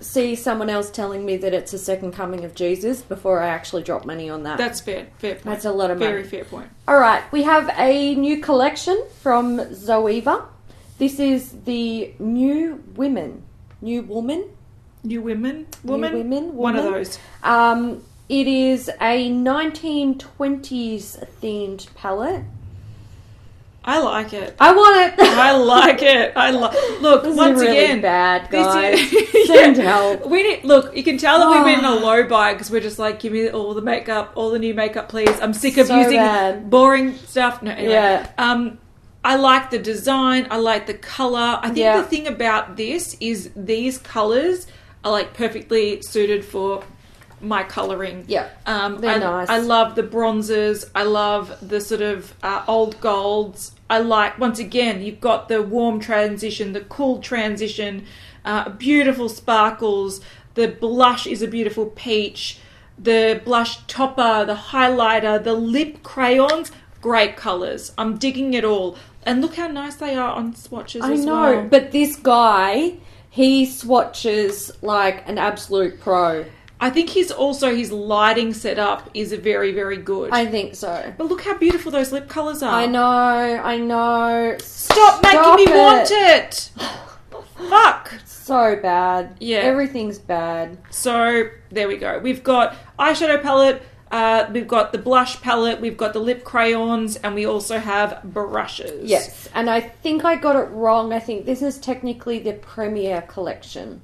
see someone else telling me that it's a second coming of Jesus before I actually drop money on that. That's fair. Fair point. That's a lot of money. Very fair point. All right, we have a new collection from Zoeva. This is the New Women. One of those. It is a 1920s themed palette. I like it. I want it. I like it. Look, this once is really again, bad, guys. This Send help. Look, you can tell that we've been in a low buy because we're just like, give me all the makeup, all the new makeup, please. I'm sick of using boring stuff. No, anyway. Yeah. I like the design. I like the color. I think the thing about this is these colors are like perfectly suited for my colouring. Yeah, they're nice. I love the bronzes. I love the sort of old golds. I like, once again, you've got the warm transition, the cool transition, beautiful sparkles. The blush is a beautiful peach. The blush topper, the highlighter, the lip crayons, great colours. I'm digging it all. And look how nice they are on swatches as well. I know, but this guy, he swatches like an absolute pro. I think his lighting setup is very, very good. I think so. But look how beautiful those lip colours are. I know. Stop making me want it! Fuck! So bad. Yeah. Everything's bad. So, there we go. We've got eyeshadow palette, We've got the blush palette, we've got the lip crayons, and we also have brushes. Yes, and I think I got it wrong. I think this is technically the Premiere collection.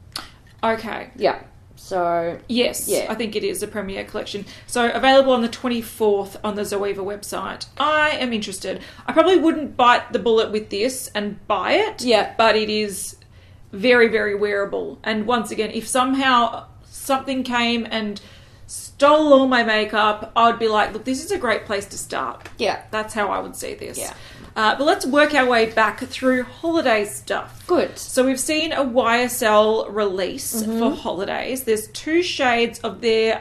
Okay. Yeah. So yes, yeah. I think it is the Premiere collection. So available on the 24th on the Zoeva website. I am interested. I probably wouldn't bite the bullet with this and buy it. Yeah. But it is very, very wearable. And once again, if somehow something came and stole all my makeup, I would be like, look, this is a great place to start. Yeah. That's how I would see this. Yeah. But let's work our way back through holiday stuff. Good. So we've seen a YSL release for holidays. There's 2 shades of their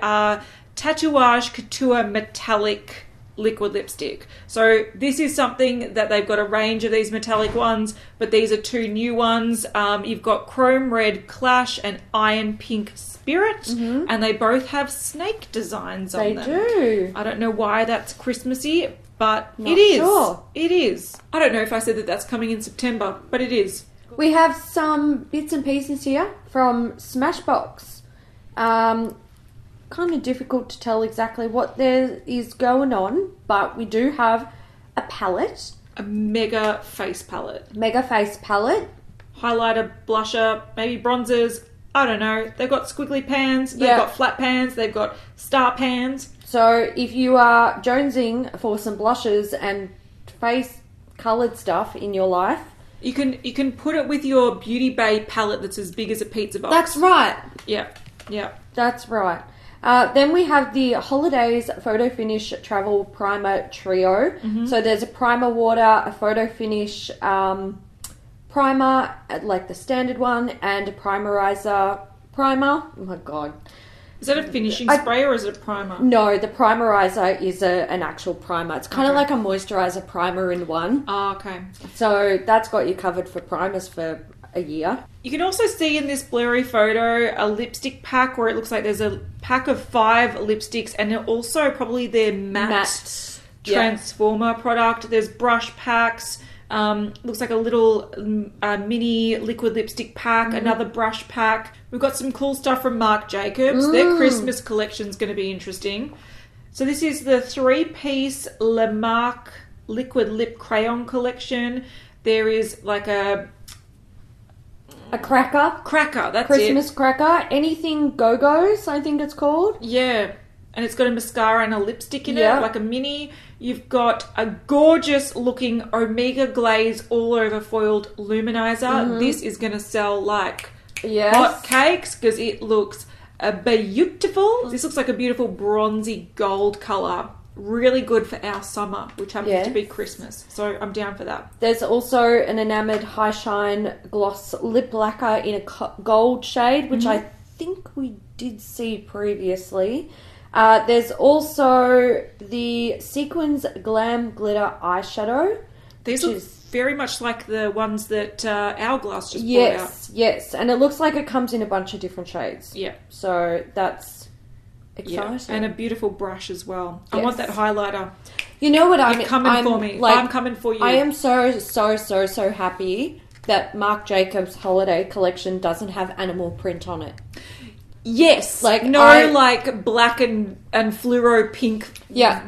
Tatouage Couture Metallic liquid lipstick. So this is something that they've got a range of these metallic ones, but these are 2 new ones. You've got Chrome Red Clash and Iron Pink Spirit, and they both have snake designs on them. They do. I don't know why that's Christmassy, but Not it is. sure. It is. I don't know if I said that that's coming in September, but it is. We have some bits and pieces here from Smashbox. Kind of difficult to tell exactly what there is going on, but we do have a palette. A mega face palette. Mega face palette. Highlighter, blusher, maybe bronzers. I don't know. They've got squiggly pans. They've got flat pans. They've got star pans. So if you are jonesing for some blushes and face coloured stuff in your life, you can put it with your Beauty Bay palette that's as big as a pizza box. That's right. Yeah. That's right. Then we have the Holidays Photo Finish Travel Primer Trio. So there's a primer water, a photo finish primer, like the standard one, and a primerizer primer. Oh my god. Is that a finishing spray or is it a primer? No, the primerizer is an actual primer. It's kind of like a moisturizer primer in one. Oh, okay. So that's got you covered for primers for a year. You can also see in this blurry photo a lipstick pack where it looks like there's a pack of 5 lipsticks and also probably their matte transformer product. There's brush packs. Looks like a little mini liquid lipstick pack, another brush pack. We've got some cool stuff from Marc Jacobs. Their Christmas collection's going to be interesting. So this is the 3-piece Le Marc liquid lip crayon collection. There is like a cracker. That's Christmas cracker. Anything Go-Go's, I think it's called. Yeah. And it's got a mascara and a lipstick in it, like a mini. You've got a gorgeous looking Omega Glaze all over foiled luminizer. This is going to sell like hot cakes because it looks beautiful. This looks like a beautiful bronzy gold colour. Really good for our summer, which happens to be Christmas. So I'm down for that. There's also an enamoured high shine gloss lip lacquer in a gold shade, which I think we did see previously. There's also the Sequins Glam Glitter Eyeshadow. These look very much like the ones that Hourglass just brought out. Yes. And it looks like it comes in a bunch of different shades. Yeah. So that's exciting. Yeah. And a beautiful brush as well. I want that highlighter. You know what I'm coming for me. Like, I'm coming for you. I am so happy that Marc Jacobs Holiday collection doesn't have animal print on it. Yes, like like black and fluoro pink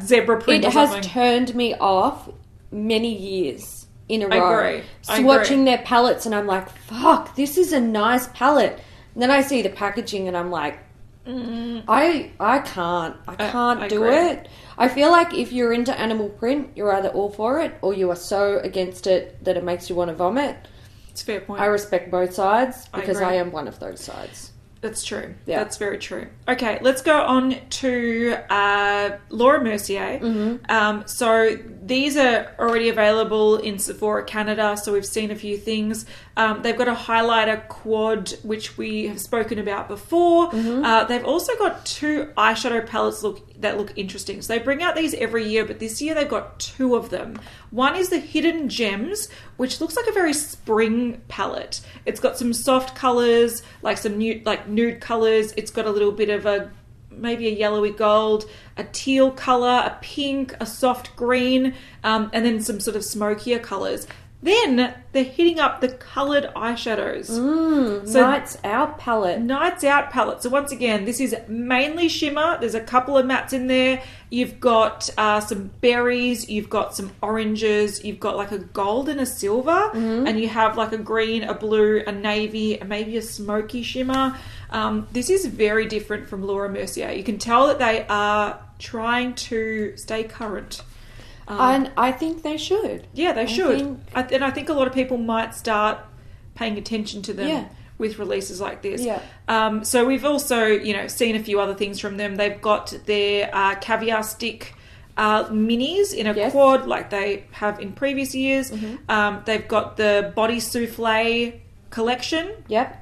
zebra print. It has turned me off many years in a row. I agree. Swatching their palettes and I'm like, fuck, this is a nice palette. And then I see the packaging and I'm like, I can't do it. I feel like if you're into animal print, you're either all for it or you are so against it that it makes you want to vomit. It's a fair point. I respect both sides because I am one of those sides. That's true. Yeah. That's very true. Okay, let's go on to Laura Mercier. So these are already available in Sephora Canada, so we've seen a few things. They've got a highlighter quad, which we have spoken about before. They've also got 2 eyeshadow palettes that look interesting. So they bring out these every year, but this year they've got 2 of them. One is the Hidden Gems, which looks like a very spring palette. It's got some soft colours, like some nude colours. It's got a little bit of maybe a yellowy gold, a teal colour, a pink, a soft green, and then some sort of smokier colours. Then they're hitting up the coloured eyeshadows. Nights Out palette. Nights Out palette. So once again, this is mainly shimmer. There's a couple of mattes in there. You've got some berries. You've got some oranges. You've got like a gold and a silver. And you have like a green, a blue, a navy, and maybe a smoky shimmer. This is very different from Laura Mercier. You can tell that they are trying to stay current. And I think they should. Yeah, they should. And I think a lot of people might start paying attention to them with releases like this. Yeah. So we've also, seen a few other things from them. They've got their caviar stick minis in a quad like they have in previous years. They've got the body souffle collection. Yep.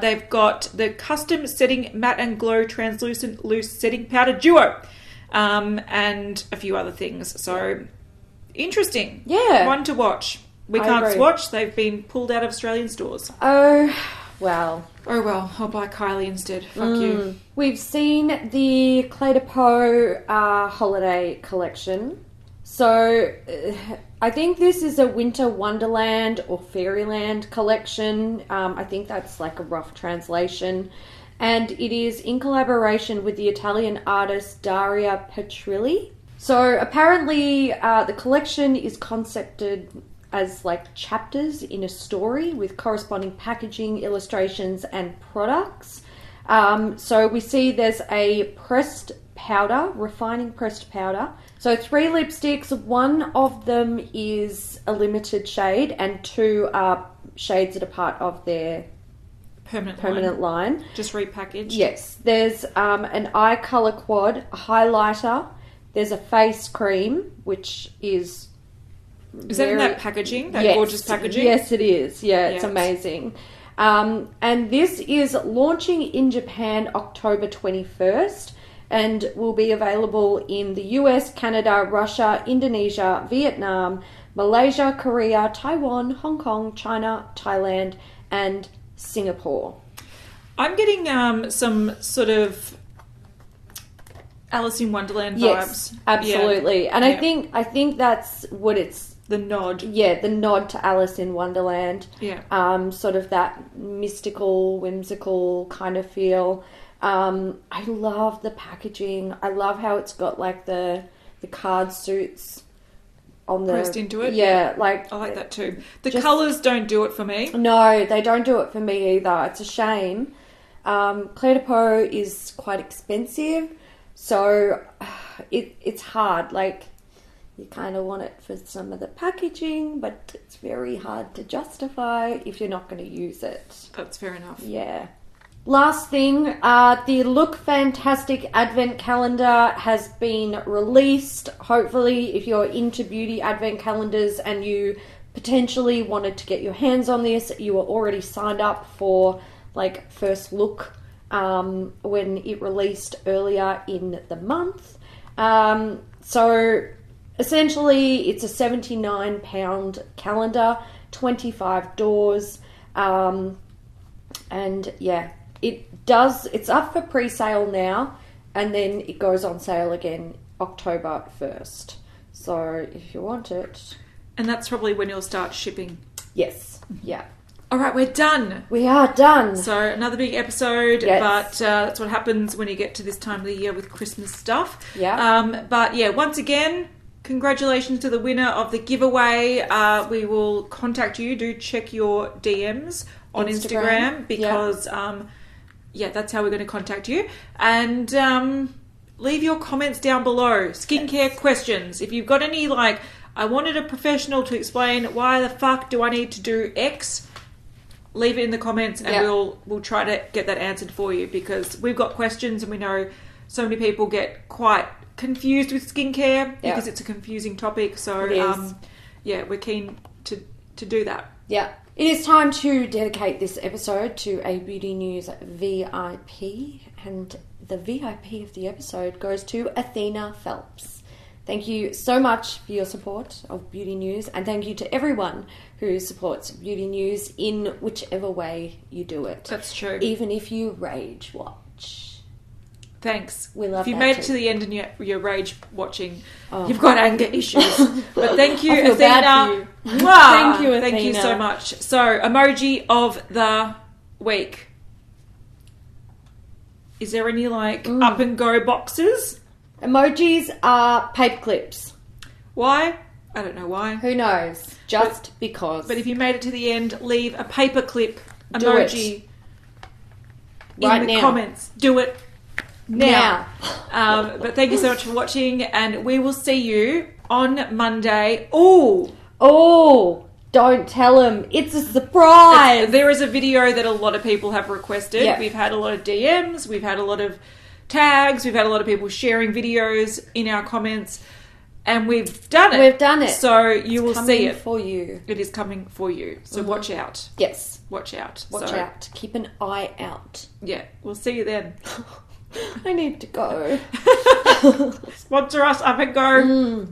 They've got the custom setting matte and glow translucent loose setting powder duo. And a few other things. So, interesting. Yeah. One to watch. We can't swatch. They've been pulled out of Australian stores. Oh, well. Oh, well. I'll buy Kylie instead. Fuck you. We've seen the Colourpop holiday collection. So, I think this is a Winter Wonderland or Fairyland collection. I think that's like a rough translation. And it is in collaboration with the Italian artist Daria Petrilli. So apparently the collection is concepted as like chapters in a story with corresponding packaging, illustrations and products. So we see there's a pressed powder, refining pressed powder. So 3 lipsticks, one of them is a limited shade and 2 are shades that are part of their permanent line. Just repackaged. Yes. There's an eye colour quad, a highlighter. There's a face cream, which is that in that packaging? That gorgeous packaging? Yes, it is. Yeah, it's amazing. And this is launching in Japan October 21st and will be available in the US, Canada, Russia, Indonesia, Vietnam, Malaysia, Korea, Taiwan, Hong Kong, China, Thailand, and Singapore. I'm getting some sort of Alice in Wonderland vibes. Yes, absolutely. And I think that's what it's the nod. Yeah, the nod to Alice in Wonderland. Yeah. Sort of that mystical, whimsical kind of feel. I love the packaging. I love how it's got like the card suits on the pressed into it. Yeah, like I like that too. The colours don't do it for me. No, they don't do it for me either. It's a shame. Colourpop is quite expensive, so it's hard. Like you kind of want it for some of the packaging, but it's very hard to justify if you're not going to use it. That's fair enough. Yeah. Last thing, the Look Fantastic Advent Calendar has been released. Hopefully, if you're into beauty advent calendars and you potentially wanted to get your hands on this, you were already signed up for like first look when it released earlier in the month. So essentially, it's a £79 calendar, 25 doors, and yeah. It's up for pre-sale now, and then it goes on sale again October 1st. So if you want it... And that's probably when you'll start shipping. Yes, yeah. All right, we're done. We are done. So another big episode, but that's what happens when you get to this time of the year with Christmas stuff. Yeah. But yeah, once again, congratulations to the winner of the giveaway. We will contact you. Do check your DMs on Instagram because... Yeah, that's how we're going to contact you. And leave your comments down below. Skincare questions. If you've got any, like, I wanted a professional to explain why the fuck do I need to do X, leave it in the comments and we'll try to get that answered for you, because we've got questions and we know so many people get quite confused with skincare because it's a confusing topic. So, yeah, we're keen to do that. Yeah. It is time to dedicate this episode to a Beauty News VIP, and the VIP of the episode goes to Athena Phelps. Thank you so much for your support of Beauty News, and thank you to everyone who supports Beauty News in whichever way you do it. That's true. Even if you rage watch. Thanks. We love If you that made too. it to the end and you're rage watching, you've got anger issues. But thank you, I feel Athena. bad for you. Mwah! Thank you, Thank you Athena. so much. So, emoji of the week. Is there any up and go boxes? Emojis are paper clips. Why? I don't know why. Who knows? Just because. But if you made it to the end, leave a paperclip Do emoji in Right the now. comments. Do it now. But thank you so much for watching, and we will see you on Monday. Oh, don't tell him. It's a surprise. There is a video that a lot of people have requested. Yeah. We've had a lot of DMs. We've had a lot of tags. We've had a lot of people sharing videos in our comments. And we've done it. We've done it. So you will see it. for you. It is coming for you. So watch out. Yes. Watch out. Watch So, out. Keep an eye out. Yeah. We'll see you then. I need to go. Sponsor us, Up and Go.